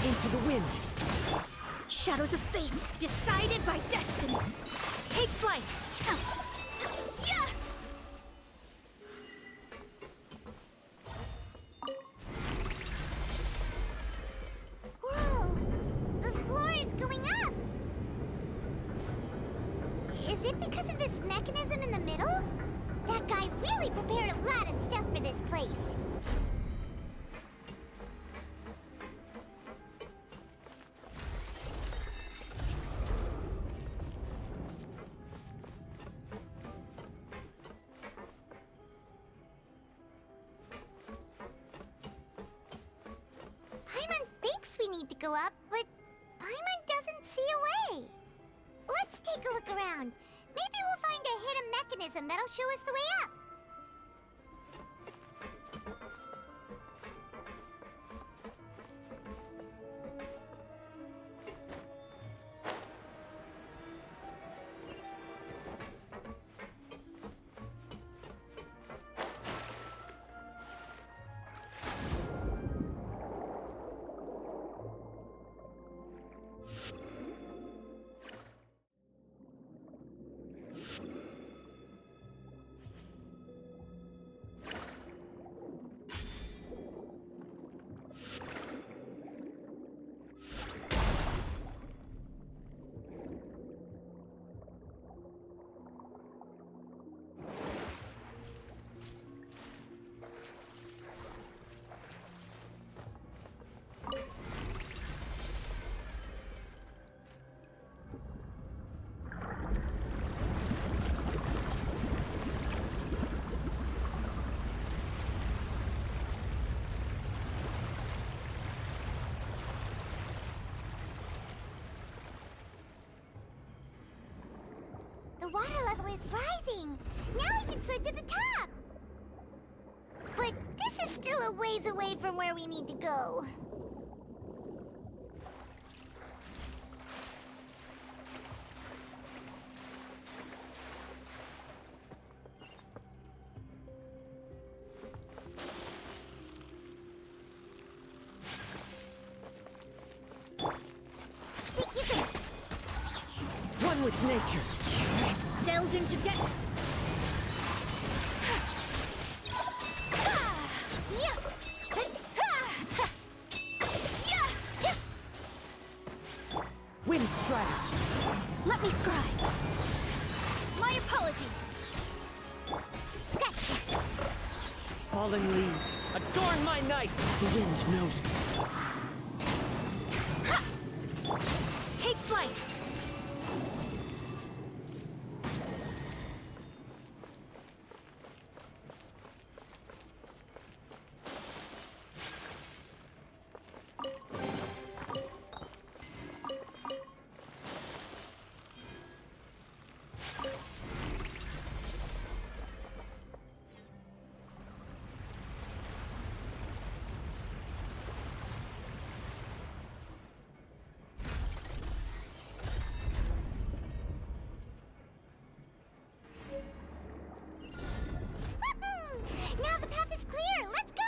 Into the wind. Shadows of fate, decided by destiny. Take flight. Yeah! Whoa! The floor is going up! Is it because of this mechanism in the middle? That guy really prepared a lot of stuff for this place. Paimon thinks we need to go up, but Paimon doesn't see a way. Let's take a look around. Maybe we'll find a hidden mechanism that'll show us the way up. The water level is rising! Now we can swim to the top! But this is still a ways away from where we need to go. Think you can One with nature. Delves into death. Wind strider. Let me scribe. My apologies. Sketch. Fallen leaves. Adorn my night. The wind knows me. Take flight. Now the path is clear! Let's go!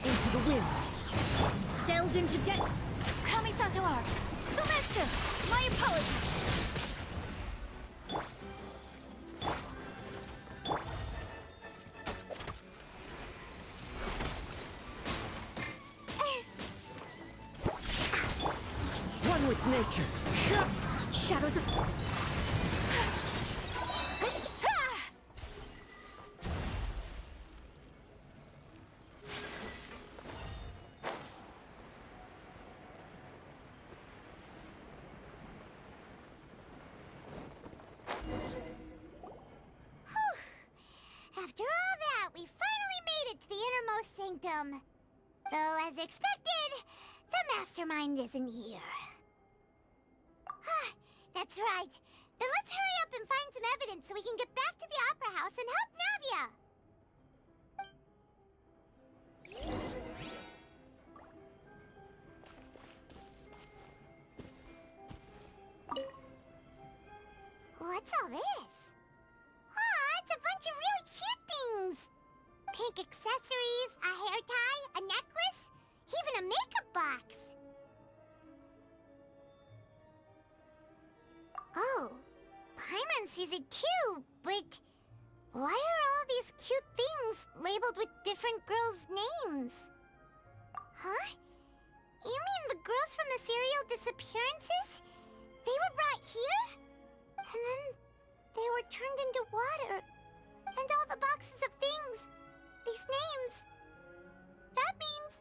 Into the wind. Delves into death. Kamisato art. Sometsu. My apologies. one with nature. Shadows of... After all that, we finally made it to the innermost sanctum. Though, as expected, the mastermind isn't here. That's right. Then let's hurry up and find some evidence so we can get back to the Opera House and help Navia. What's all this? It's a bunch of really cute things. Pink accessories, a hair tie, a necklace, even a makeup box. Oh, Paimon sees it too, but why are all these cute things labeled with different girls' names? Huh? You mean the girls from the serial disappearances? They were brought here? And then they were turned into water. And all the boxes of things, these names. That means...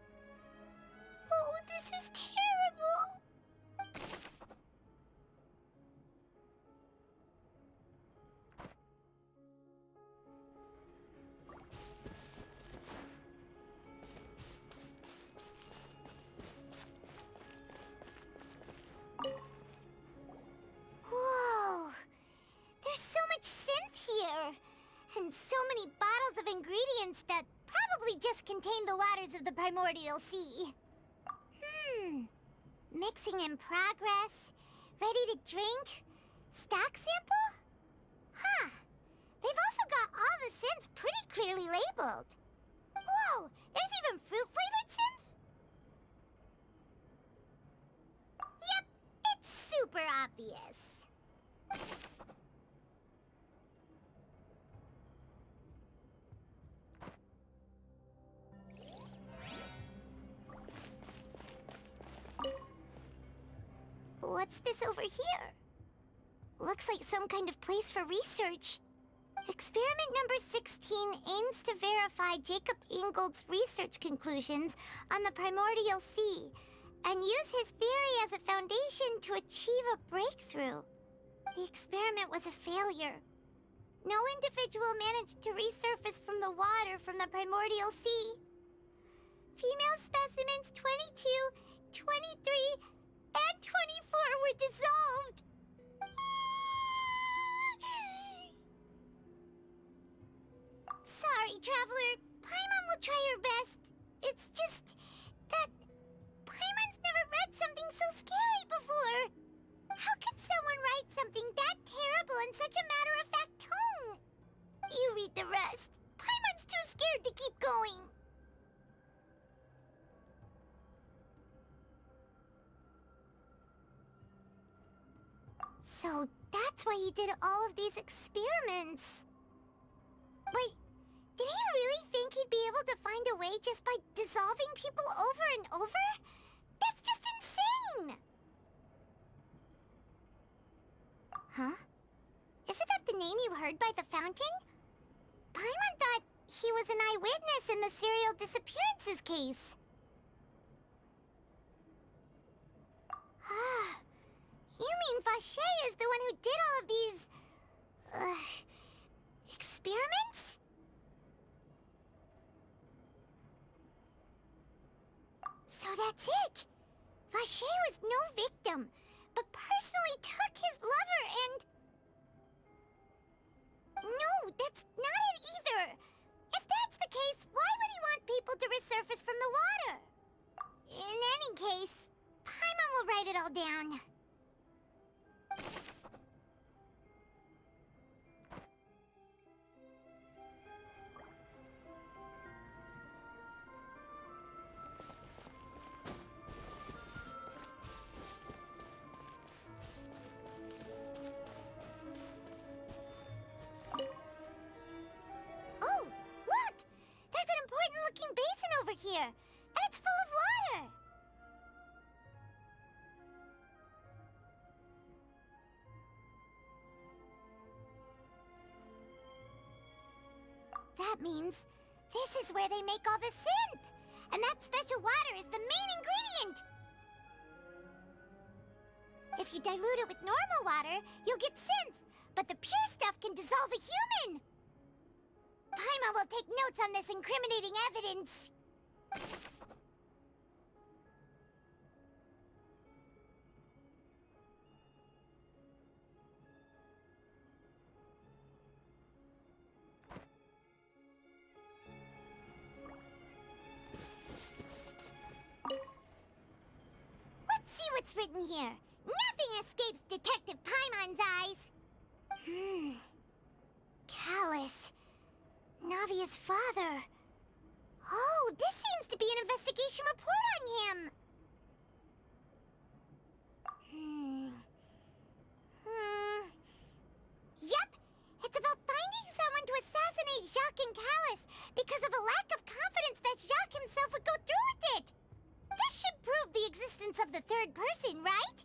Oh, this is terrible. Whoa! There's so much synth here! And so many bottles of ingredients that probably just contain the waters of the primordial sea. Mixing in progress, ready to drink, stock sample? Huh. They've also got all the synth pretty clearly labeled. Whoa, there's even fruit-flavored synth? Yep, it's super obvious. What's this over here? Looks like some kind of place for research. Experiment number 16 aims to verify Jacob Ingold's research conclusions on the primordial sea and use his theory as a foundation to achieve a breakthrough. The experiment was a failure. No individual managed to resurface from the water from the primordial sea. Female specimens 22, 23, and 24 were dissolved. Sorry, Traveler. Paimon will try her best. It's just that Paimon's never read something so scary before. How can someone write something that terrible in such a matter-of-fact tone? You read the rest. Paimon's too scared to keep going. So that's why he did all of these experiments. But did he really think he'd be able to find a way just by dissolving people over and over? That's just insane! Huh? Isn't that the name you heard by the fountain? Paimon thought he was an eyewitness in the serial disappearances case. You mean Vacher is the one who did all of these... experiments? So that's it! Vacher was no victim, but personally took his lover and... No, that's not it either! If that's the case, why would he want people to resurface from the water? In any case, Paimon will write it all down. Oh, look! There's an important-looking basin over here, and it's full of water! that means this is where they make all the synth! And that special water is the main ingredient! If you dilute it with normal water, you'll get synth, but the pure stuff can dissolve a human! Paimon will take notes on this incriminating evidence. Let's see what's written here. Nothing escapes Detective Paimon's eyes. Callus. Navia's father. Oh, this seems to be an investigation report on him. Yep, it's about finding someone to assassinate Jacques and Callus because of a lack of confidence that Jacques himself would go through with it. This should prove the existence of the third person, right?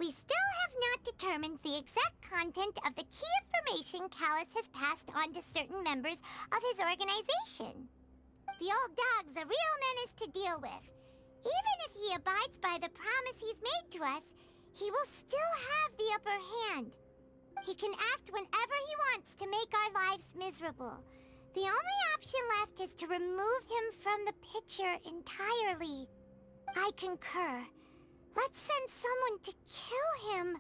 We still have not determined the exact content of the key information Callus has passed on to certain members of his organization. The old dog's a real menace to deal with. Even if he abides by the promise he's made to us, he will still have the upper hand. He can act whenever he wants to make our lives miserable. The only option left is to remove him from the picture entirely. I concur. Let's send someone to kill him.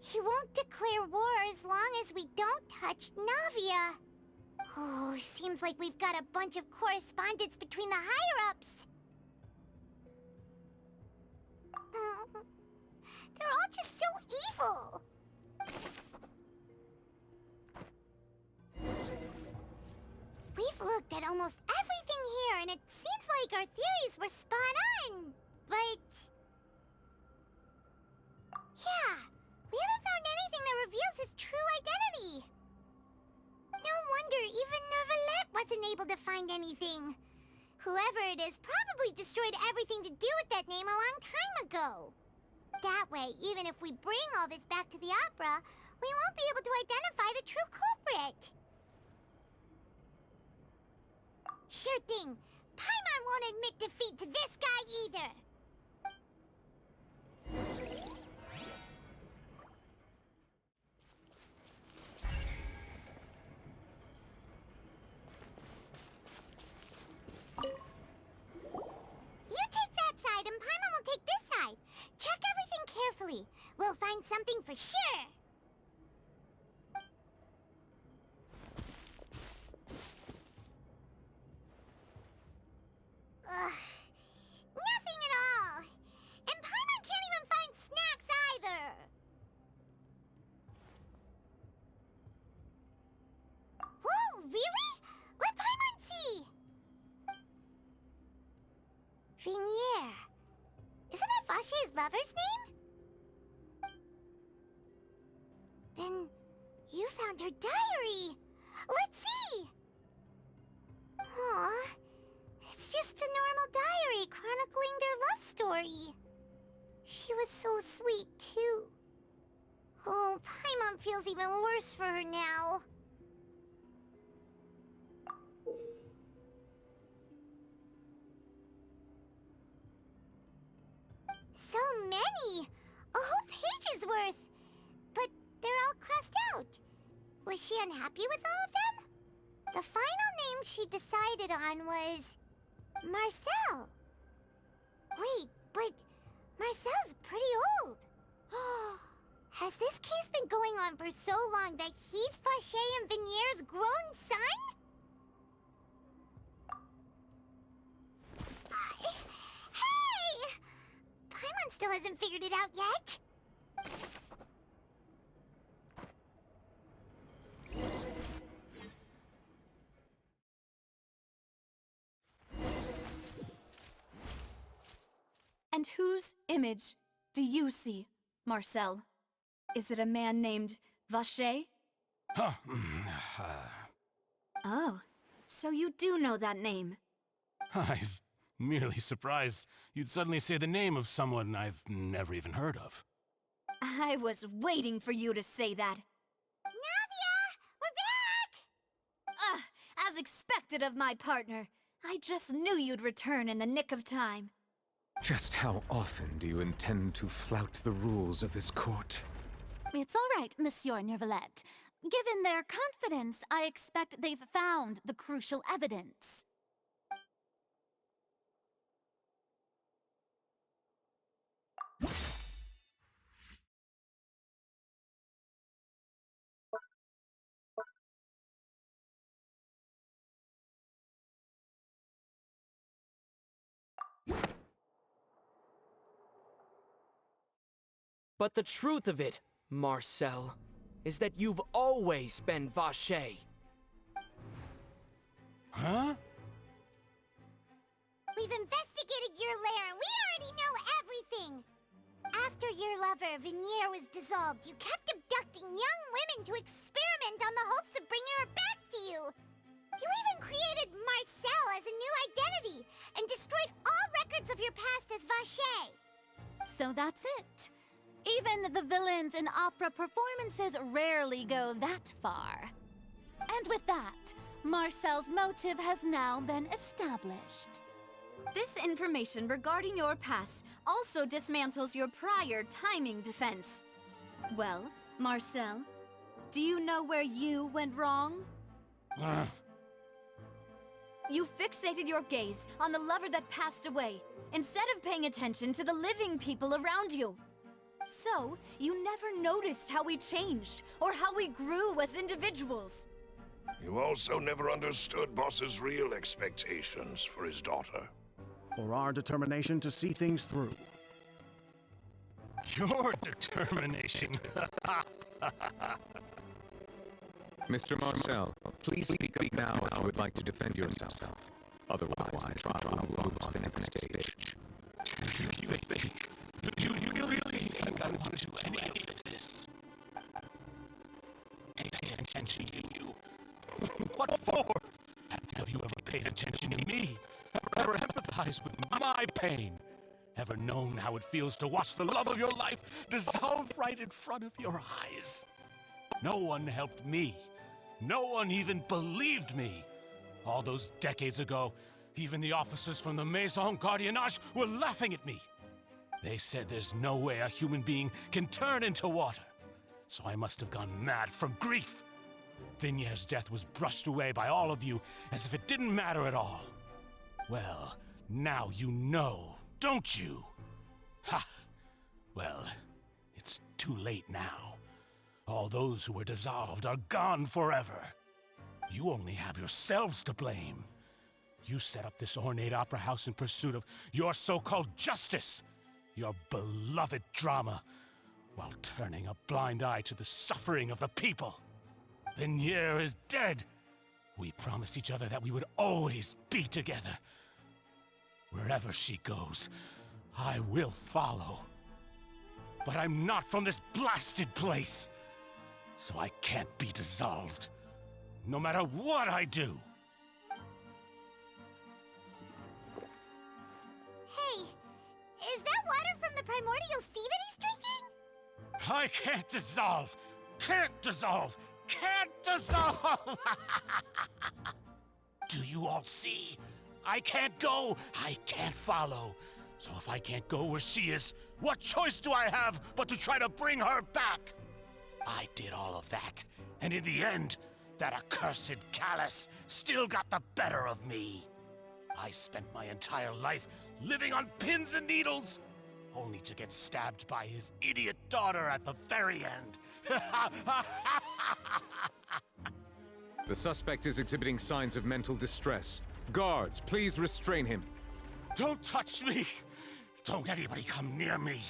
He won't declare war as long as we don't touch Navia. Oh, seems like we've got a bunch of correspondence between the higher-ups. They're all just so evil. We've looked at almost everything here, and it seems like our theories were spot on. But yeah, we haven't found anything that reveals his true identity. No wonder even Nervalette wasn't able to find anything. Whoever it is probably destroyed everything to do with that name a long time ago. That way, even if we bring all this back to the opera, we won't be able to identify the true culprit. Sure thing. Paimon won't admit defeat to this guy either. You take that side and Paimon will take this side. Check everything carefully. We'll find something for sure. Nothing at all. And Paimon can't even find snacks either. Whoa, really? Let Paimon see. Dernière. Isn't that Vache's lover's name? Then you found her diary. Let's see. Aw. It's just a normal diary chronicling their love story. She was so sweet, too. Oh, Paimon feels even worse for her now. So many! A whole page's worth! But they're all crossed out. Was she unhappy with all of them? The final name she decided on was Marcel. Wait, but Marcel's pretty old. Has this case been going on for so long that he's Vache and Venier's grown son? Hey! Paimon still hasn't figured it out yet. And whose image do you see, Marcel? Is it a man named Vache? Oh, so you do know that name. I'm merely surprised you'd suddenly say the name of someone I've never even heard of. I was waiting for you to say that. As expected of my partner. I just knew you'd return in the nick of time. Just how often do you intend to flout the rules of this court? It's all right, Monsieur Neuvillette. Given their confidence, I expect they've found the crucial evidence. But the truth of it, Marcel, is that you've always been Vacher. Huh? We've investigated your lair and we already know everything! After your lover, Venier, was dissolved, you kept abducting young women to experiment on the hopes of bringing her back to you! You even created Marcel as a new identity, and destroyed all records of your past as Vacher! So that's it. Even the villains in opera performances rarely go that far. And with that, Marcel's motive has now been established. This information regarding your past also dismantles your prior timing defense. Well, Marcel, do you know where you went wrong? You fixated your gaze on the lover that passed away, instead of paying attention to the living people around you. So, you never noticed how we changed, or how we grew as individuals. You also never understood Boss's real expectations for his daughter. Or our determination to see things through. Your determination. Mr. Marcel, please speak up now if you would like to defend yourself. Otherwise, the trial will move on to the next stage. You really think I'm going to do any of this? Pay attention to you. What for? Have you ever paid attention to me? Ever empathized with my pain? Ever known how it feels to watch the love of your life dissolve right in front of your eyes? No one helped me. No one even believed me. All those decades ago, even the officers from the Maison Gardiennage were laughing at me. They said there's no way a human being can turn into water. So I must have gone mad from grief. Vinier's death was brushed away by all of you as if it didn't matter at all. Well, now you know, don't you? Ha! Well, it's too late now. All those who were dissolved are gone forever. You only have yourselves to blame. You set up this ornate opera house in pursuit of your so-called justice, your beloved drama, while turning a blind eye to the suffering of the people. Venier is dead. We promised each other that we would always be together. Wherever she goes, I will follow. But I'm not from this blasted place, so I can't be dissolved, no matter what I do. Hey, is that water from the primordial sea that he's drinking? I can't dissolve! Can't dissolve! Can't dissolve! Do you all see? I can't go, I can't follow. So if I can't go where she is, what choice do I have but to try to bring her back? I did all of that, and in the end, that accursed Callus still got the better of me. I spent my entire life living on pins and needles, only to get stabbed by his idiot daughter at the very end. The suspect is exhibiting signs of mental distress. Guards, please restrain him. Don't touch me! Don't anybody come near me!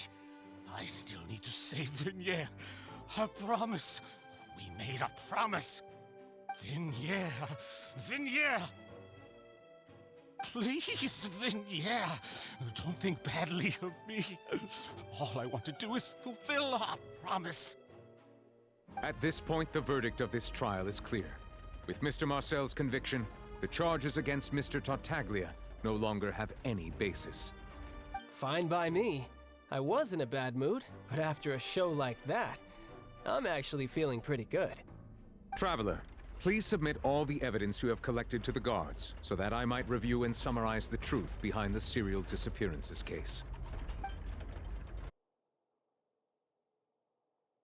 I still need to save Venier. I promise. We made a promise. Venier. Venier! Please, Venier. Don't think badly of me. All I want to do is fulfill our promise. At this point, the verdict of this trial is clear. With Mr. Marcel's conviction, the charges against Mr. Tartaglia no longer have any basis. Fine by me. I was in a bad mood, but after a show like that, I'm actually feeling pretty good. Traveler, Please submit all the evidence you have collected to the guards, so that I might review and summarize the truth behind the serial disappearances case.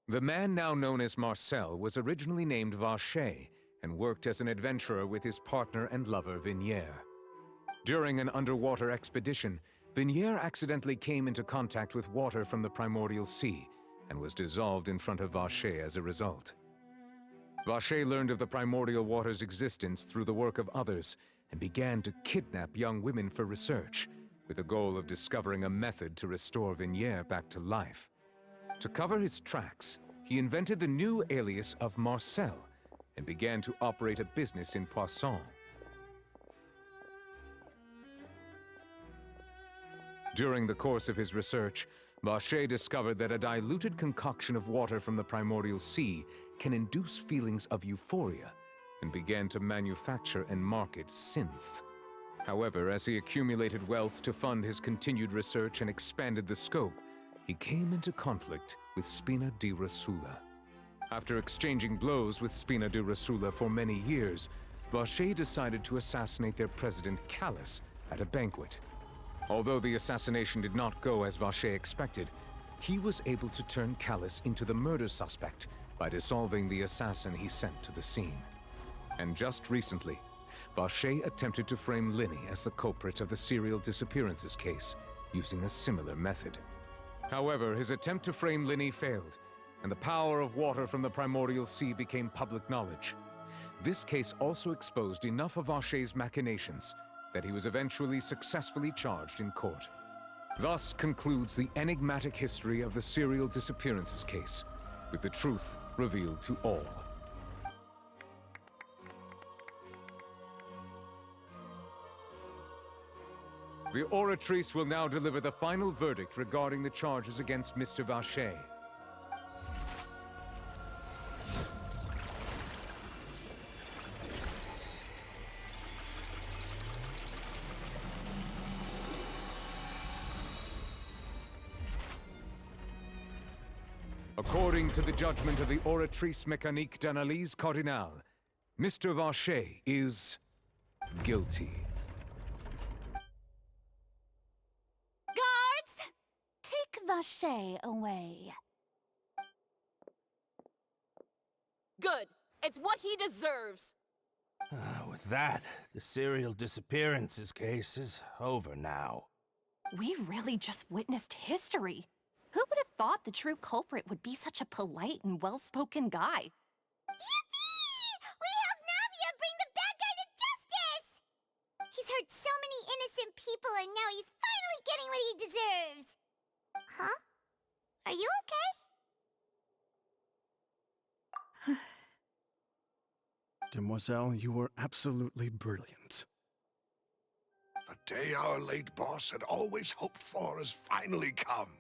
The man now known as Marcel was originally named Vacher and worked as an adventurer with his partner and lover Vignier. During an underwater expedition, Vignier accidentally came into contact with water from the primordial sea and was dissolved in front of Vacher as a result. Vacher learned of the primordial water's existence through the work of others and began to kidnap young women for research, with the goal of discovering a method to restore Vignier back to life. To cover his tracks, he invented the new alias of Marcel and began to operate a business in Poisson. During the course of his research, Vacher discovered that a diluted concoction of water from the primordial sea can induce feelings of euphoria, and began to manufacture and market synth. However, as he accumulated wealth to fund his continued research and expanded the scope, he came into conflict with Spina di Rosula. After exchanging blows with Spina di Rosula for many years, Vacher decided to assassinate their president Callus at a banquet. Although the assassination did not go as Vacher expected, he was able to turn Callus into the murder suspect by dissolving the assassin he sent to the scene. And just recently, Vacher attempted to frame Linny as the culprit of the serial disappearances case, using a similar method. However, his attempt to frame Linny failed, and the power of water from the primordial sea became public knowledge. This case also exposed enough of Vacher's machinations that he was eventually successfully charged in court. Thus concludes the enigmatic history of the serial disappearances case, with the truth revealed to all. The Oratrice will now deliver the final verdict regarding the charges against Mr. Vacher. According to the judgment of the Oratrice Mécanique d'Analyse Cardinale, Mr. Vacher is guilty. Guards! Take Vacher away. Good. It's what he deserves. With that, the serial disappearances case is over now. We really just witnessed history. Who would have thought the true culprit would be such a polite and well-spoken guy? Yippee! We helped Navia bring the bad guy to justice! He's hurt so many innocent people, and now he's finally getting what he deserves. Huh? Are you okay? Demoiselle, you were absolutely brilliant. The day our late boss had always hoped for has finally come.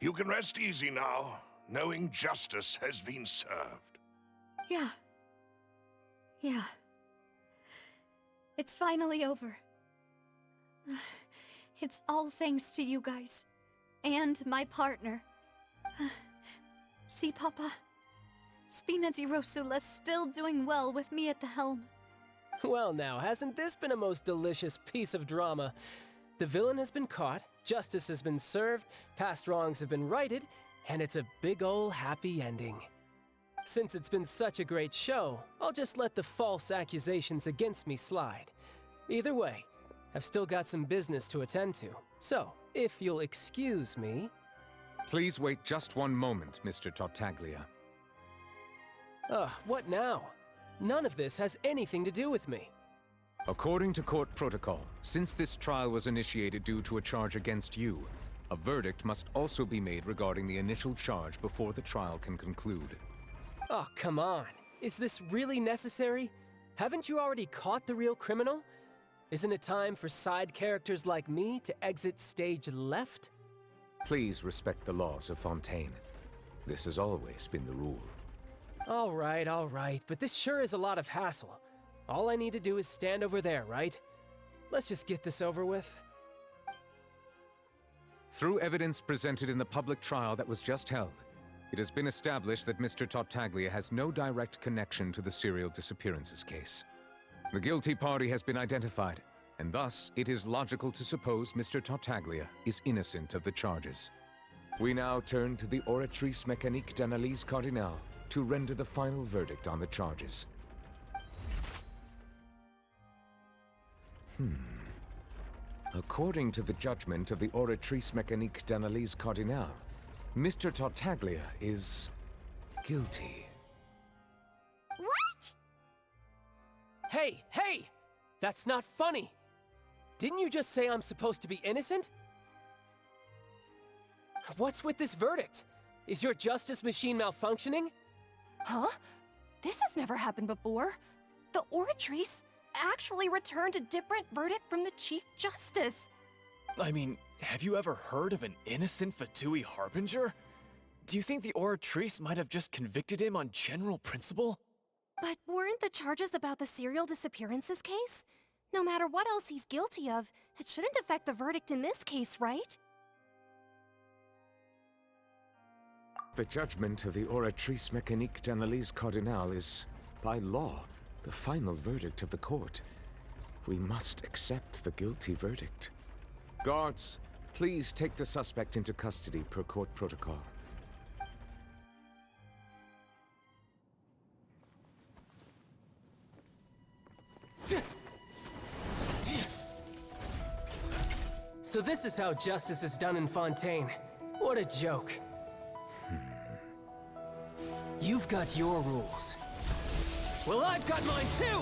You can rest easy now, knowing justice has been served. Yeah. It's finally over. It's all thanks to you guys. And my partner. See, Papa? Spina di Rosula's still doing well with me at the helm. Well now, hasn't this been a most delicious piece of drama? The villain has been caught, justice has been served, past wrongs have been righted, and it's a big ol' happy ending. Since it's been such a great show, I'll just let the false accusations against me slide. Either way, I've still got some business to attend to, so if you'll excuse me... Please wait just one moment, Mr. Tartaglia. What now? None of this has anything to do with me. According to court protocol, since this trial was initiated due to a charge against you, a verdict must also be made regarding the initial charge before the trial can conclude. Oh, come on. Is this really necessary? Haven't you already caught the real criminal? Isn't it time for side characters like me to exit stage left? Please respect the laws of Fontaine. This has always been the rule. All right, but this sure is a lot of hassle. All I need to do is stand over there, right? Let's just get this over with. Through evidence presented in the public trial that was just held, It has been established that Mr. Tartaglia has no direct connection to the serial disappearances case. The guilty party has been identified, and thus it is logical to suppose Mr. Tartaglia is innocent of the charges. We now turn to the Oratrice Mécanique d'Analyse Cardinale to render the final verdict on the charges. According to the judgment of the Oratrice Mécanique d'Analyse Cardinale, Mr. Tartaglia is guilty. What? Hey, hey! That's not funny! Didn't you just say I'm supposed to be innocent? What's with this verdict? Is your justice machine malfunctioning? Huh? This has never happened before. The Oratrice actually returned a different verdict from the Chief Justice. I mean, have you ever heard of an innocent Fatui Harbinger? Do you think the Oratrice might have just convicted him on general principle? But weren't the charges about the serial disappearances case? No matter what else he's guilty of, it shouldn't affect the verdict in this case, right? The judgment of the Oratrice Mécanique d'Analyse Cardinale is, by law, the final verdict of the court. We must accept the guilty verdict. Guards, please take the suspect into custody per court protocol. So this is how justice is done in Fontaine. What a joke. You've got your rules. Well, I've got mine too!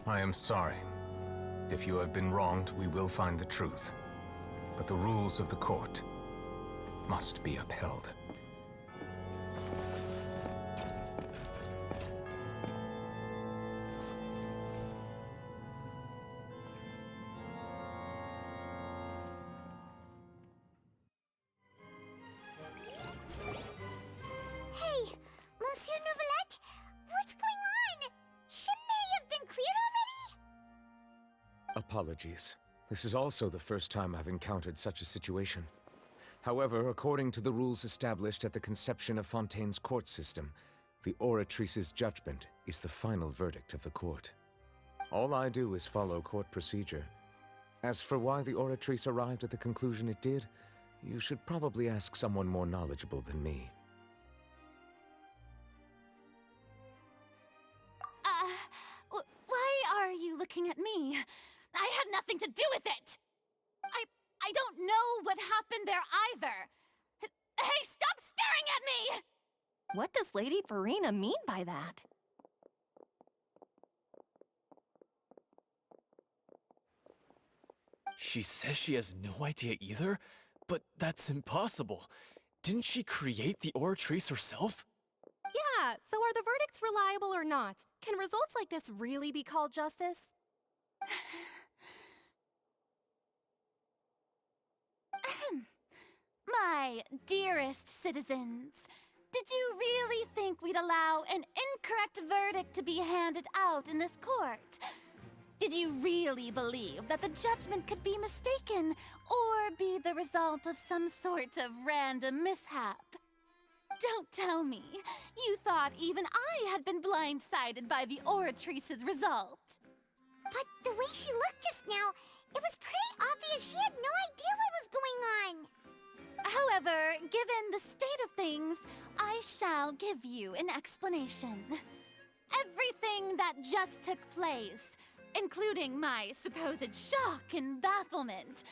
I am sorry. If you have been wronged, we will find the truth. But the rules of the court must be upheld. Hey, Monsieur Nouvelette, what's going on? Shouldn't they have been cleared already? Apologies. This is also the first time I've encountered such a situation. However, according to the rules established at the conception of Fontaine's court system, the Oratrice's judgment is the final verdict of the court. All I do is follow court procedure. As for why the Oratrice arrived at the conclusion it did, you should probably ask someone more knowledgeable than me. Why are you looking at me? I had nothing to do with it! I don't know what happened there either! Hey, stop staring at me! What does Lady Farina mean by that? She says she has no idea either, but that's impossible. Didn't she create the Oratrice herself? Yeah, so are the verdicts reliable or not? Can results like this really be called justice? My dearest citizens, did you really think we'd allow an incorrect verdict to be handed out in this court? Did you really believe that the judgment could be mistaken or be the result of some sort of random mishap? Don't tell me you thought even I had been blindsided by the Oratrice's result. But the way she looked just now, it was pretty obvious she had no idea what was going on. However, given the state of things, I shall give you an explanation. Everything that just took place, including my supposed shock and bafflement,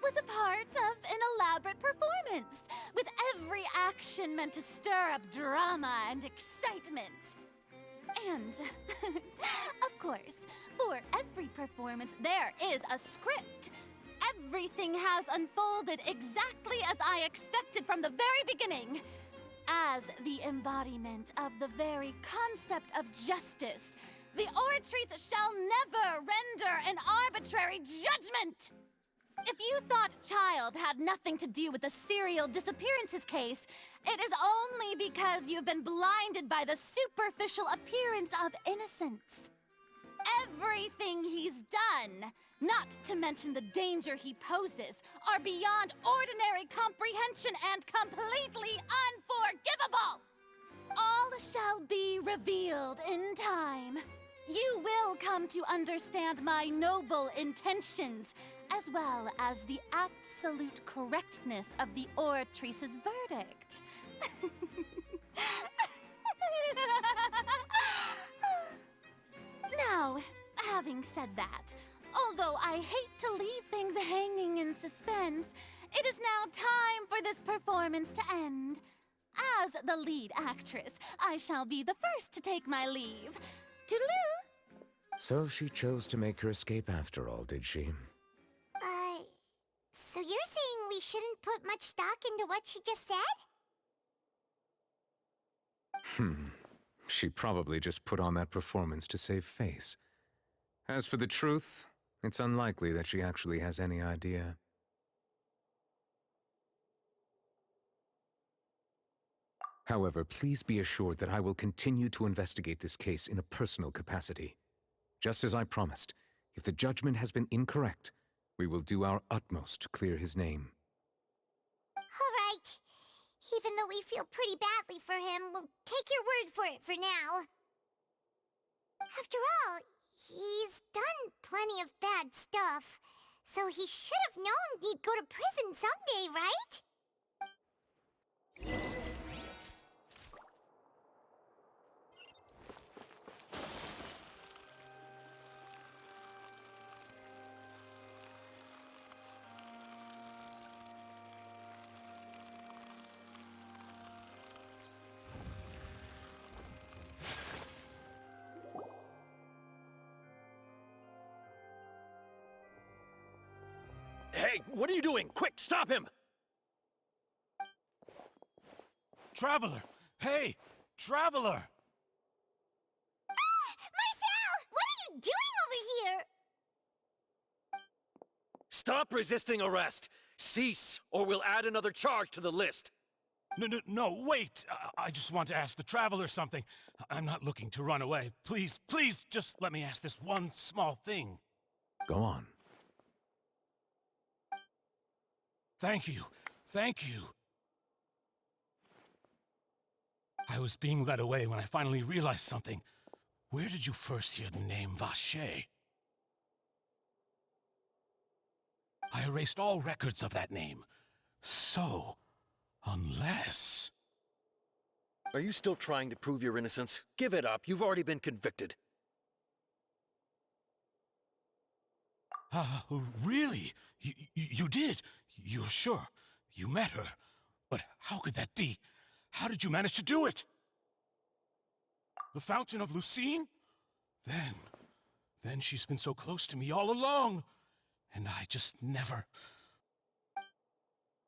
was a part of an elaborate performance, with every action meant to stir up drama and excitement. And, of course, for every performance, there is a script. Everything has unfolded exactly as I expected from the very beginning. As the embodiment of the very concept of justice, the Oratrice shall never render an arbitrary judgment! If you thought Child had nothing to do with the serial disappearances case, it is only because you've been blinded by the superficial appearance of innocence. Everything he's done, not to mention the danger he poses, are beyond ordinary comprehension and completely unforgivable! All shall be revealed in time. You will come to understand my noble intentions, as well as the absolute correctness of the Oratrice's verdict. Now, having said that, although I hate to leave things hanging in suspense, it is now time for this performance to end. As the lead actress, I shall be the first to take my leave. Toodaloo! So she chose to make her escape after all, did she? So you're saying we shouldn't put much stock into what she just said? She probably just put on that performance to save face. As for the truth, it's unlikely that she actually has any idea. However, please be assured that I will continue to investigate this case in a personal capacity. Just as I promised, if the judgment has been incorrect, we will do our utmost to clear his name. All right. Even though we feel pretty badly for him, we'll take your word for it for now. After all, he's done plenty of bad stuff, so he should have known he'd go to prison someday, right? Hey, what are you doing? Quick, stop him! Traveler! Hey, Traveler! Marcel! What are you doing over here? Stop resisting arrest! Cease, or we'll add another charge to the list! No, wait! I just want to ask the Traveler something. I'm not looking to run away. Please, just let me ask this one small thing. Go on. Thank you. I was being led away when I finally realized something. Where did you first hear the name Vache? I erased all records of that name. So, unless... Are you still trying to prove your innocence? Give it up. You've already been convicted. Really? You did? You're sure? You met her? But how could that be? How did you manage to do it? The Fountain of Lucine? Then she's been so close to me all along. And I just never...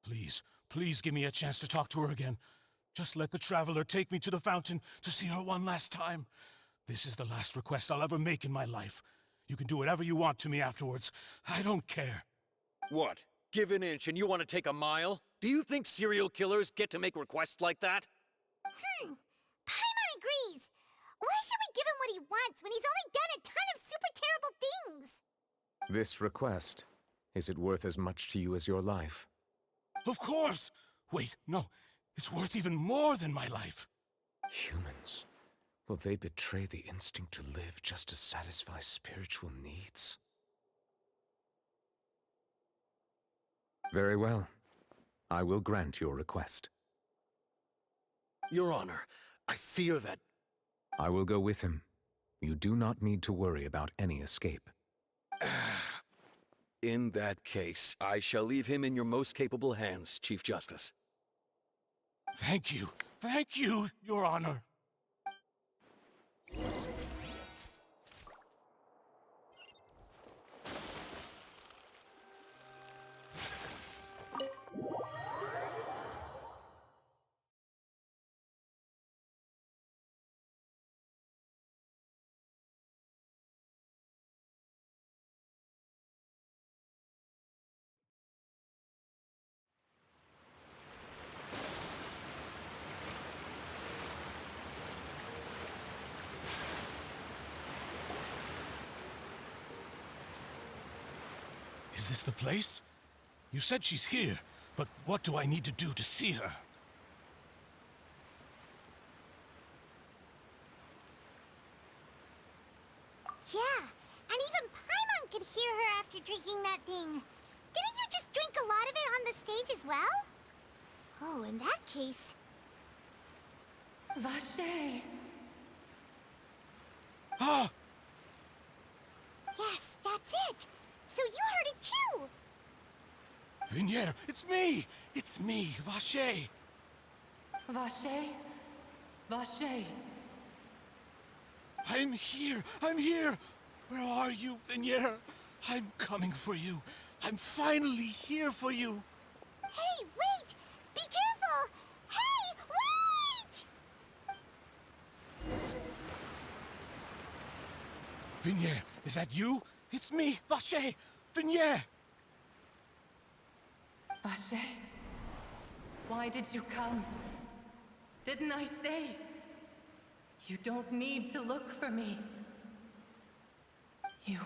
Please give me a chance to talk to her again. Just let the Traveler take me to the fountain to see her one last time. This is the last request I'll ever make in my life. You can do whatever you want to me afterwards. I don't care. What? Give an inch and you want to take a mile? Do you think serial killers get to make requests like that? Paimon agrees. Why should we give him what he wants when he's only done a ton of super terrible things? This request, is it worth as much to you as your life? Of course! Wait, no. It's worth even more than my life. Humans. Will they betray the instinct to live just to satisfy spiritual needs? Very well. I will grant your request. Your Honor, I fear that... I will go with him. You do not need to worry about any escape. In that case, I shall leave him in your most capable hands, Chief Justice. Thank you, Your Honor. Is this the place? You said she's here, but what do I need to do to see her? Yeah, and even Paimon could hear her after drinking that thing. Didn't you just drink a lot of it on the stage as well? Oh, in that case... Vache! Ah! Yes, that's it! So you heard it too! Vignier, it's me! It's me, Vache! Vache? Vache! I'm here! Where are you, Vignier? I'm coming for you. I'm finally here for you. Hey, wait! Be careful! Hey, wait! Vignier, is that you? It's me, Vache! Vignier! Vache? Why did you come? Didn't I say? You don't need to look for me. You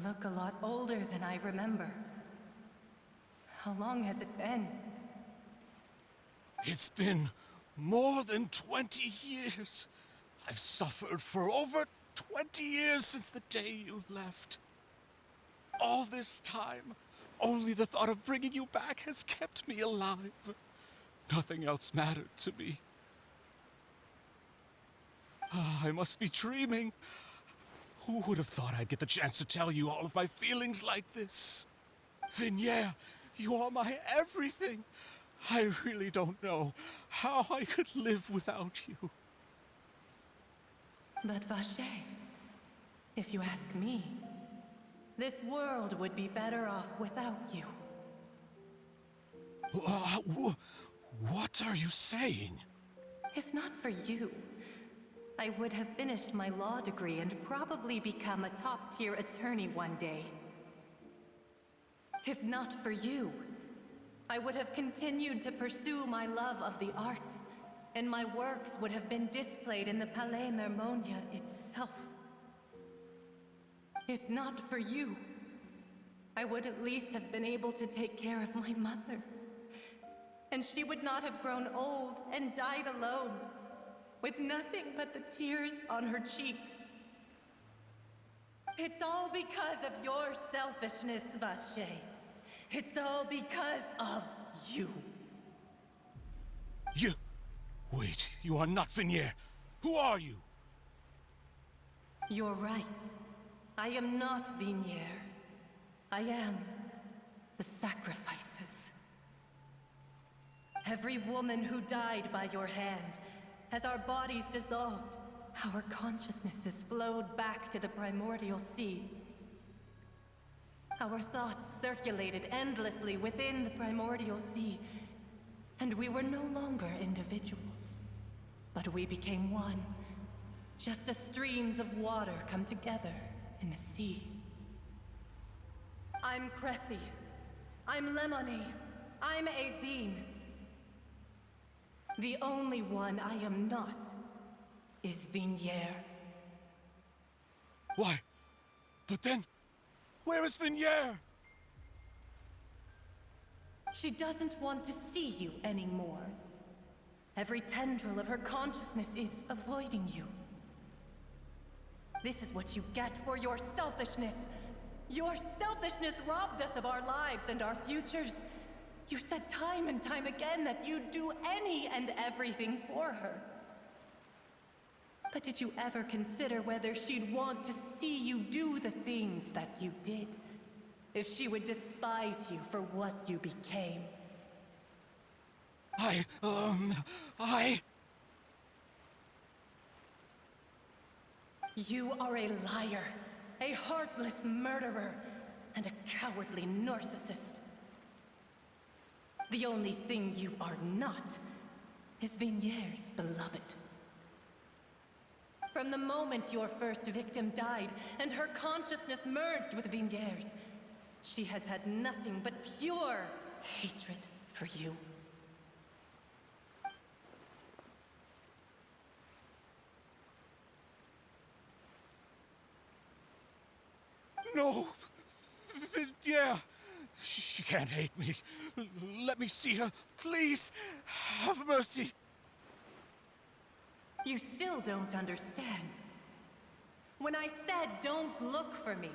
look a lot older than I remember. How long has it been? It's been more than 20 years. I've suffered for over 20 years since the day you left. All this time, only the thought of bringing you back has kept me alive. Nothing else mattered to me. I must be dreaming. Who would have thought I'd get the chance to tell you all of my feelings like this? Vignier, you are my everything. I really don't know how I could live without you. But Vache, if you ask me, this world would be better off without you. What are you saying? If not for you, I would have finished my law degree and probably become a top-tier attorney one day. If not for you, I would have continued to pursue my love of the arts, and my works would have been displayed in the Palais Mermonia itself. If not for you, I would at least have been able to take care of my mother. And she would not have grown old and died alone, with nothing but the tears on her cheeks. It's all because of your selfishness, Vache. It's all because of you. You... Wait, you are not Vignier. Who are you? You're right. I am not Vignier. I am the sacrifices. Every woman who died by your hand, as our bodies dissolved, our consciousnesses flowed back to the primordial sea. Our thoughts circulated endlessly within the primordial sea, and we were no longer individuals, but we became one, just as streams of water come together in the sea. I'm Cressy. I'm Lemony. I'm Azine. The only one I am not is Vignier. Why? But then, where is Vignier? She doesn't want to see you anymore. Every tendril of her consciousness is avoiding you. This is what you get for your selfishness. Your selfishness robbed us of our lives and our futures. You said time and time again that you'd do any and everything for her. But did you ever consider whether she'd want to see you do the things that you did if she would despise you for what you became. You are a liar, a heartless murderer, and a cowardly narcissist. The only thing you are not is Vigniere's beloved. From the moment your first victim died and her consciousness merged with Vigniere's, she has had nothing but pure hatred for you. No! Yeah! She can't hate me. Let me see her. Please! Have mercy! You still don't understand. When I said don't look for me,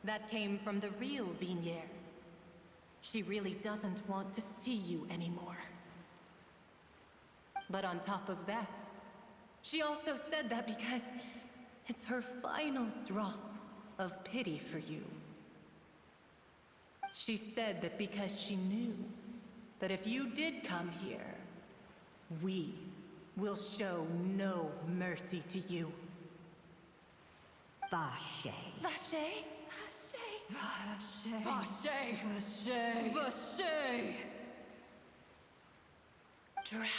that came from the real Vigniere. She really doesn't want to see you anymore. But on top of that, she also said that because it's her final drop of pity for you. She said that because she knew that if you did come here, we will show no mercy to you. Vache. Vache? Vache. Vache. Vache. Vache. Drown.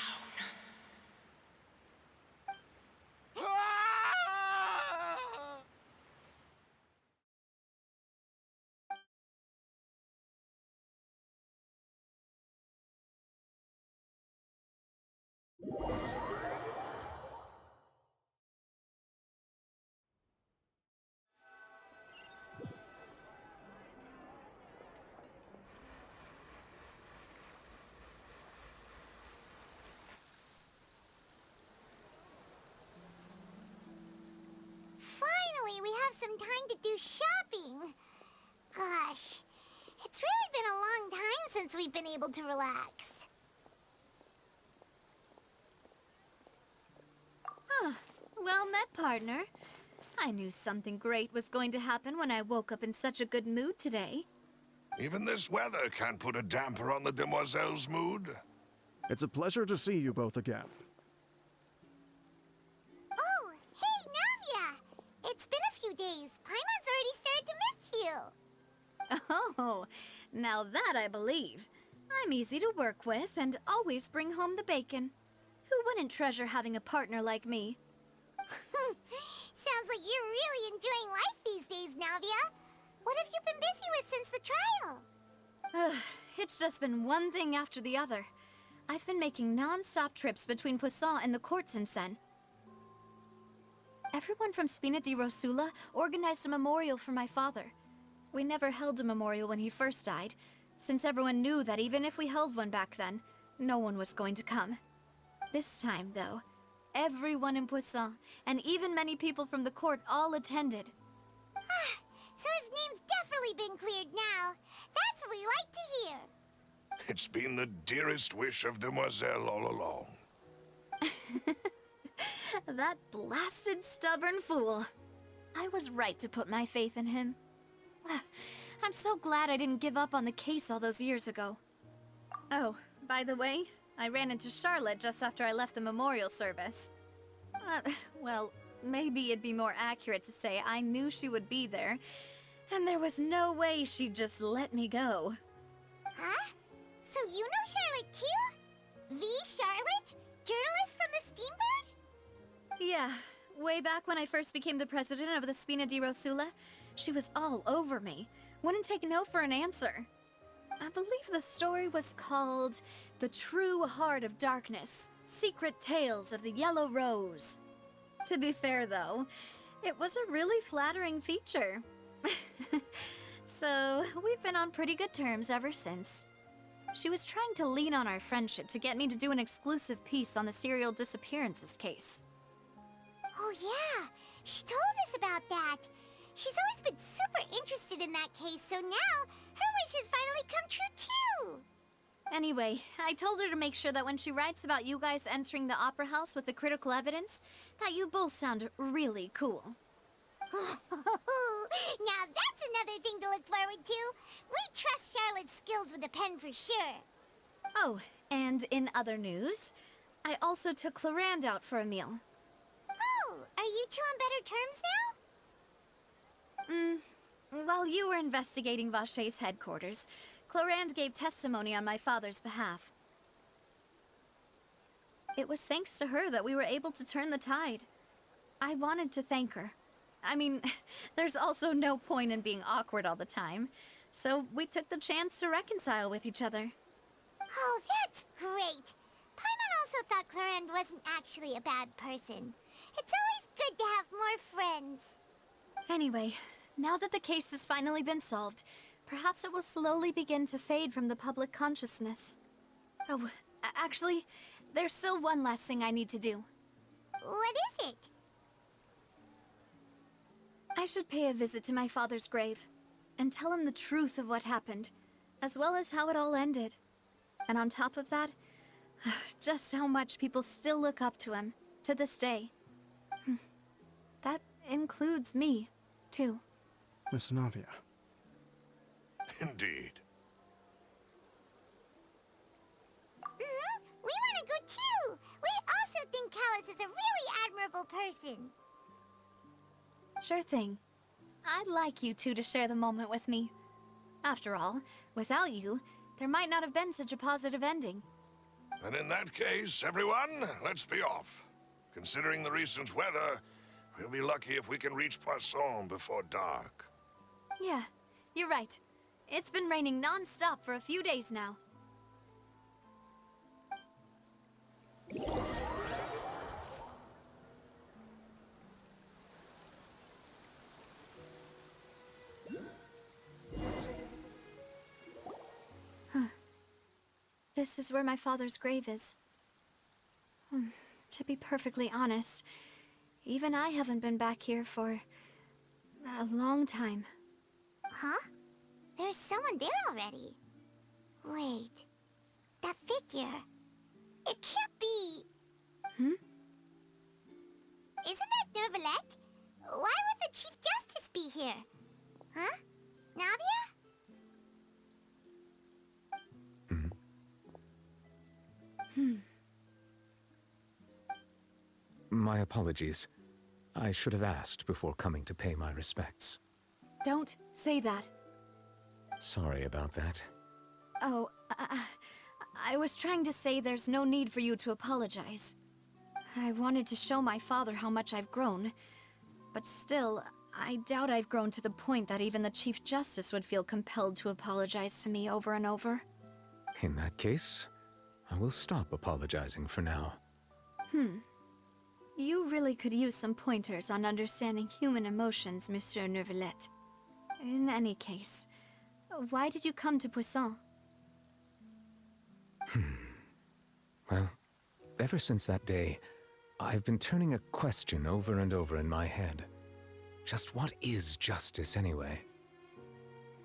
Finally, we have some time to do shopping. Gosh, it's really been a long time since we've been able to relax. Well met, partner. I knew something great was going to happen when I woke up in such a good mood today. Even this weather can't put a damper on the demoiselle's mood. It's a pleasure to see you both again. Oh, hey, Navia! It's been a few days. Paimon's already started to miss you. Oh, now that I believe. I'm easy to work with and always bring home the bacon. Who wouldn't treasure having a partner like me? Sounds like you're really enjoying life these days, Navia. What have you been busy with since the trial? It's just been one thing after the other. I've been making non-stop trips between Poisson and the courts in Sen. Everyone from Spina di Rosula organized a memorial for my father. We never held a memorial when he first died, since everyone knew that even if we held one back then, no one was going to come. This time, though, everyone in Poisson, and even many people from the court, all attended. So his name's definitely been cleared now. That's what we like to hear. It's been the dearest wish of Demoiselle all along. That blasted stubborn fool. I was right to put my faith in him. I'm so glad I didn't give up on the case all those years ago. Oh, by the way, I ran into Charlotte just after I left the memorial service. Well, maybe it'd be more accurate to say I knew she would be there, and there was no way she'd just let me go. Huh? So you know Charlotte too? The Charlotte? Journalist from the Steambird? Yeah, way back when I first became the president of the Spina di Rosula, she was all over me. Wouldn't take no for an answer. I believe the story was called The True Heart of Darkness, Secret Tales of the Yellow Rose. To be fair, though, it was a really flattering feature. So, we've been on pretty good terms ever since. She was trying to lean on our friendship to get me to do an exclusive piece on the serial disappearances case. Oh yeah, she told us about that. She's always been super interested in that case, so now her wish has finally come true too. Anyway, I told her to make sure that when she writes about you guys entering the opera house with the critical evidence, that you both sound really cool. Now that's another thing to look forward to. We trust Charlotte's skills with a pen for sure. Oh, and in other news, I also took Clorand out for a meal. Oh, are you two on better terms now? While you were investigating Vashey's headquarters, Clorand gave testimony on my father's behalf. It was thanks to her that we were able to turn the tide. I wanted to thank her. I mean, there's also no point in being awkward all the time, so we took the chance to reconcile with each other. Oh, that's great. Paimon also thought Clorand wasn't actually a bad person. It's always good to have more friends. Anyway, now that the case has finally been solved, perhaps it will slowly begin to fade from the public consciousness. Oh, actually, there's still one last thing I need to do. What is it? I should pay a visit to my father's grave, and tell him the truth of what happened, as well as how it all ended. And on top of that, just how much people still look up to him, to this day. That includes me, too. Miss Navia. Indeed. We want to go too! We also think Callus is a really admirable person. Sure thing. I'd like you two to share the moment with me. After all, without you, there might not have been such a positive ending. And in that case, everyone, let's be off. Considering the recent weather, we'll be lucky if we can reach Poisson before dark. Yeah, you're right. It's been raining non-stop for a few days now. This is where my father's grave is. To be perfectly honest, even I haven't been back here for a long time. Huh? There's someone there already. Wait. That figure. It can't be... Isn't that Neuvillette? Why would the Chief Justice be here? Huh? Navia? My apologies. I should have asked before coming to pay my respects. Don't say that. Sorry about that. Oh, I was trying to say there's no need for you to apologize. I wanted to show my father how much I've grown, but still, I doubt I've grown to the point that even the Chief Justice would feel compelled to apologize to me over and over. In that case, I will stop apologizing for now. You really could use some pointers on understanding human emotions, Monsieur Neuvillette. In any case, why did you come to Poisson? Well, ever since that day, I've been turning a question over and over in my head. Just what is justice anyway?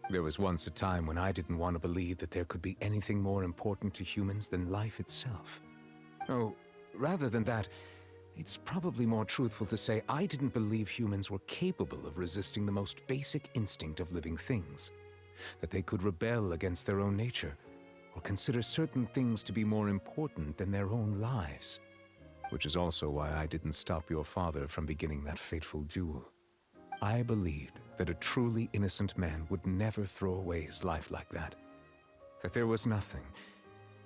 There was once a time when I didn't want to believe that there could be anything more important to humans than life itself. Oh, rather than that, it's probably more truthful to say I didn't believe humans were capable of resisting the most basic instinct of living things. That they could rebel against their own nature, or consider certain things to be more important than their own lives. Which is also why I didn't stop your father from beginning that fateful duel. I believed that a truly innocent man would never throw away his life like that. That there was nothing,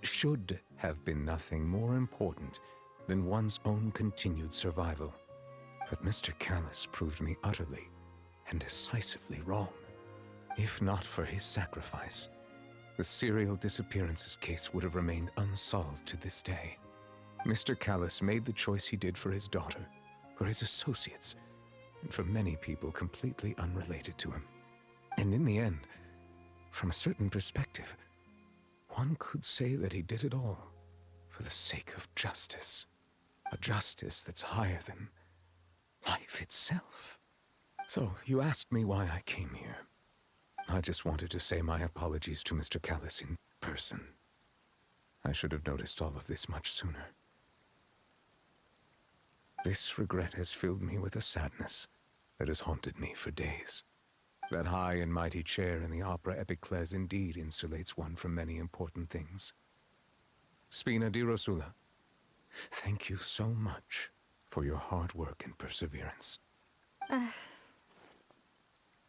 should have been nothing more important than one's own continued survival. But Mr. Callus proved me utterly and decisively wrong. If not for his sacrifice, the serial disappearances case would have remained unsolved to this day. Mr. Callus made the choice he did for his daughter, for his associates, and for many people completely unrelated to him. And in the end, from a certain perspective, one could say that he did it all for the sake of justice. A justice that's higher than life itself. So, you asked me why I came here. I just wanted to say my apologies to Mr. Callus in person. I should have noticed all of this much sooner. This regret has filled me with a sadness that has haunted me for days. That high and mighty chair in the opera epiclese indeed insulates one from many important things. Spina di Rosula, thank you so much for your hard work and perseverance.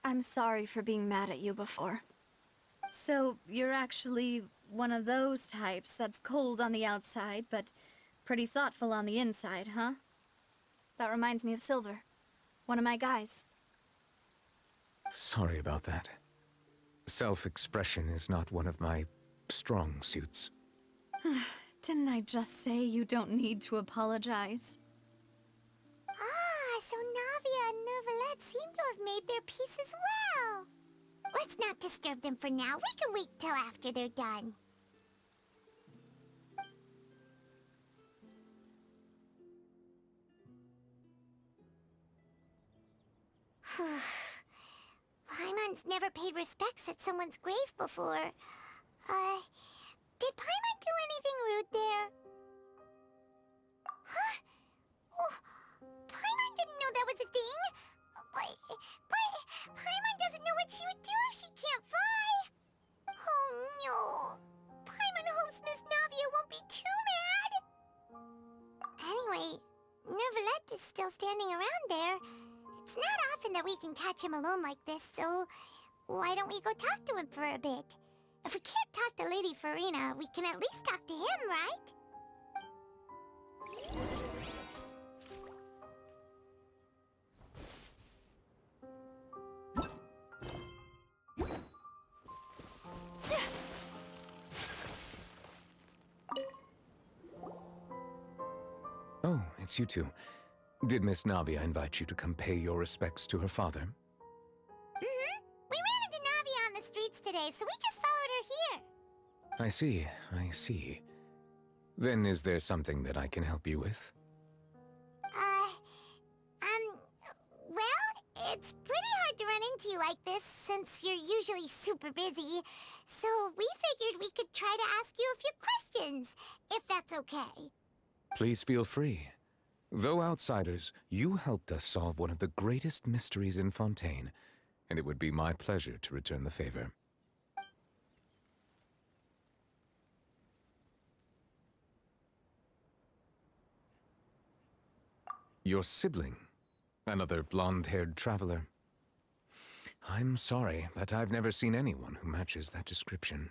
I'm sorry for being mad at you before. So, you're actually one of those types that's cold on the outside, but pretty thoughtful on the inside, huh? That reminds me of Silver, one of my guys. Sorry about that. Self-expression is not one of my strong suits. Didn't I just say you don't need to apologize? Ah, so Navia and Neuvillette seem to have made their peace as well. Let's not disturb them for now. We can wait till after they're done. Paimon's never paid respects at someone's grave before. Did Paimon do anything rude there? Huh? Oh, Paimon didn't know that was a thing. But Paimon doesn't know what she would do if she can't fly. Oh no. Paimon hopes Miss Navia won't be too mad. Anyway, Neuvillette is still standing around there. It's not often that we can catch him alone like this, so why don't we go talk to him for a bit? If we can't talk to Lady Farina, we can at least talk to him, right? Oh, it's you two. Did Miss Navia invite you to come pay your respects to her father? Mm-hmm. We ran into Navia on the streets today, so we just followed her here. I see. Then is there something that I can help you with? Well, it's pretty hard to run into you like this since you're usually super busy. So we figured we could try to ask you a few questions, if that's okay. Please feel free. Though outsiders, you helped us solve one of the greatest mysteries in Fontaine, and it would be my pleasure to return the favor. Your sibling, another blonde-haired traveler. I'm sorry, but I've never seen anyone who matches that description.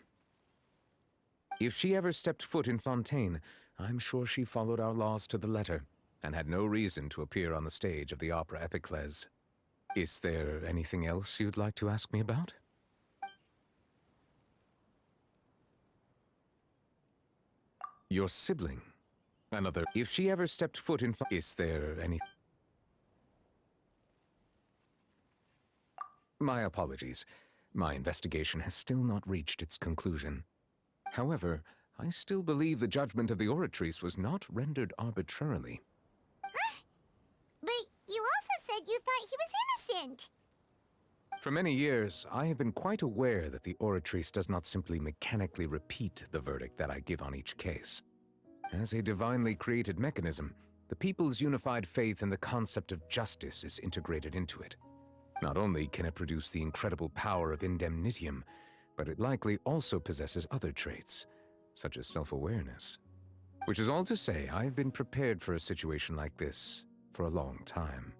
If she ever stepped foot in Fontaine, I'm sure she followed our laws to the letter, and had no reason to appear on the stage of the opera epiclese. Is there anything else you'd like to ask me about? Your sibling, another... If she ever stepped foot in... Is there any... My apologies. My investigation has still not reached its conclusion. However, I still believe the judgment of the Oratrice was not rendered arbitrarily. But you also said you thought he was innocent. For many years, I have been quite aware that the Oratrice does not simply mechanically repeat the verdict that I give on each case. As a divinely created mechanism, the people's unified faith in the concept of justice is integrated into it. Not only can it produce the incredible power of indemnitium, but it likely also possesses other traits, such as self-awareness. Which is all to say, I have been prepared for a situation like this for a long time.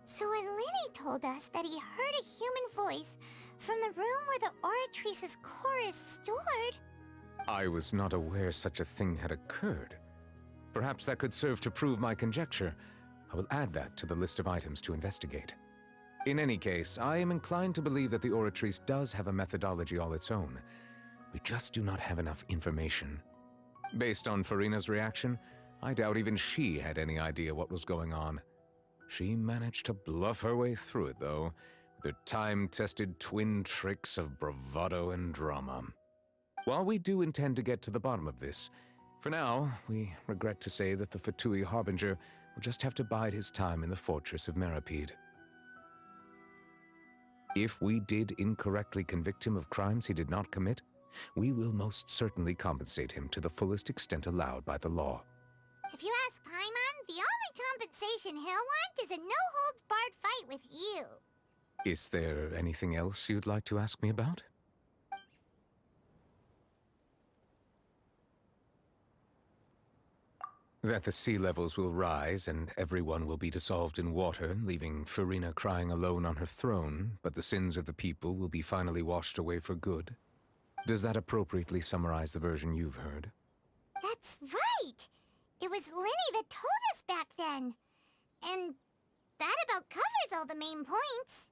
So when Lenny told us that he heard a human voice from the room where the Oratrice's core is stored... I was not aware such a thing had occurred. Perhaps that could serve to prove my conjecture. I will add that to the list of items to investigate. In any case, I am inclined to believe that the Oratrice does have a methodology all its own. We just do not have enough information. Based on Farina's reaction, I doubt even she had any idea what was going on. She managed to bluff her way through it, though, with her time-tested twin tricks of bravado and drama. While we do intend to get to the bottom of this, for now, we regret to say that the Fatui Harbinger will just have to bide his time in the fortress of Meripede. If we did incorrectly convict him of crimes he did not commit, we will most certainly compensate him to the fullest extent allowed by the law. If you ask Paimon, Paimon. The only compensation he'll want is a no-holds-barred fight with you. Is there anything else you'd like to ask me about? That the sea levels will rise and everyone will be dissolved in water, leaving Farina crying alone on her throne, but the sins of the people will be finally washed away for good. Does that appropriately summarize the version you've heard? That's right! It was Linny that told us back then. And that about covers all the main points.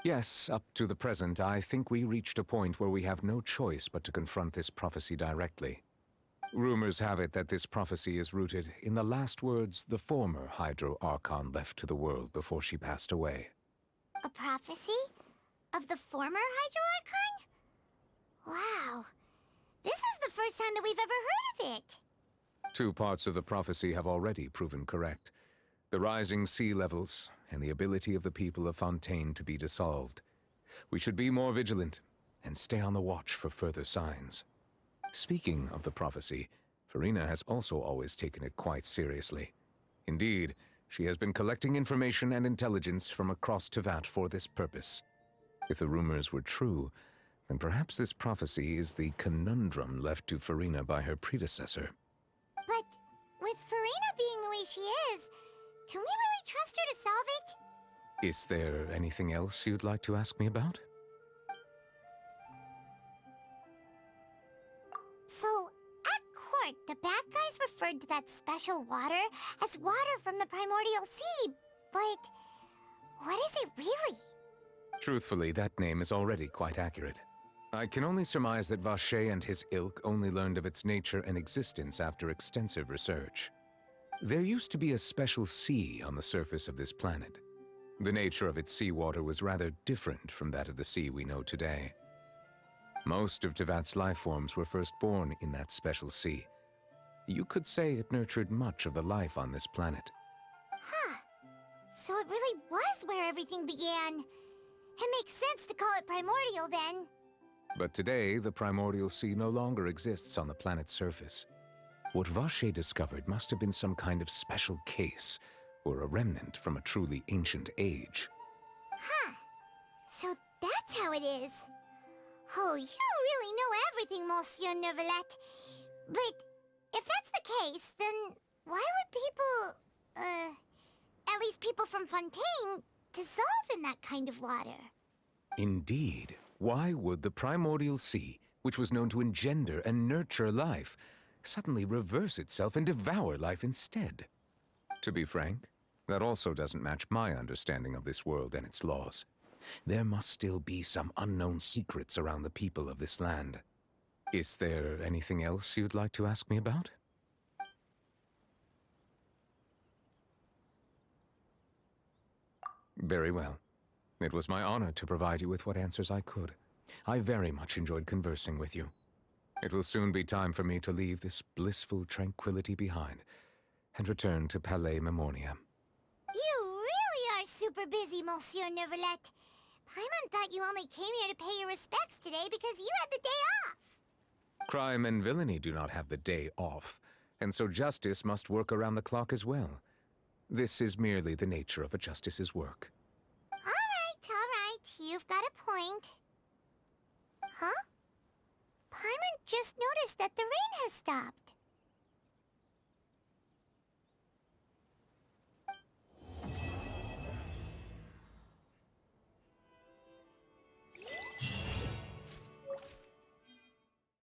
Yes, up to the present, I think we reached a point where we have no choice but to confront this prophecy directly. Rumors have it that this prophecy is rooted in the last words the former Hydro Archon left to the world before she passed away. A prophecy? Of the former Hydro Archon? Wow. This is the first time that we've ever heard of it. 2 parts of the prophecy have already proven correct. The rising sea levels, and the ability of the people of Fontaine to be dissolved. We should be more vigilant, and stay on the watch for further signs. Speaking of the prophecy, Farina has also always taken it quite seriously. Indeed, she has been collecting information and intelligence from across Tevat for this purpose. If the rumors were true, then perhaps this prophecy is the conundrum left to Farina by her predecessor. But with Farina being the way she is, can we really trust her to solve it? Is there anything else you'd like to ask me about? So, at court, the bad guys referred to that special water as water from the primordial sea, but what is it really? Truthfully, that name is already quite accurate. I can only surmise that Vache and his ilk only learned of its nature and existence after extensive research. There used to be a special sea on the surface of this planet. The nature of its seawater was rather different from that of the sea we know today. Most of Tevat's life forms were first born in that special sea. You could say it nurtured much of the life on this planet. Huh. So it really was where everything began. It makes sense to call it primordial then. But today, the primordial sea no longer exists on the planet's surface. What Vache discovered must have been some kind of special case, or a remnant from a truly ancient age. Huh. So that's how it is. Oh, you really know everything, Monsieur Neuvillette. But if that's the case, then why would people, at least people from Fontaine, dissolve in that kind of water? Indeed. Why would the primordial sea, which was known to engender and nurture life, suddenly reverse itself and devour life instead? To be frank, that also doesn't match my understanding of this world and its laws. There must still be some unknown secrets around the people of this land. Is there anything else you'd like to ask me about? Very well. It was my honor to provide you with what answers I could. I very much enjoyed conversing with you. It will soon be time for me to leave this blissful tranquility behind and return to Palais Memoria. You really are super busy, Monsieur Neuvillette. Paimon thought you only came here to pay your respects today because you had the day off. Crime and villainy do not have the day off, and so justice must work around the clock as well. This is merely the nature of a justice's work. All right, you've got a point. Huh? Paimon just noticed that the rain has stopped.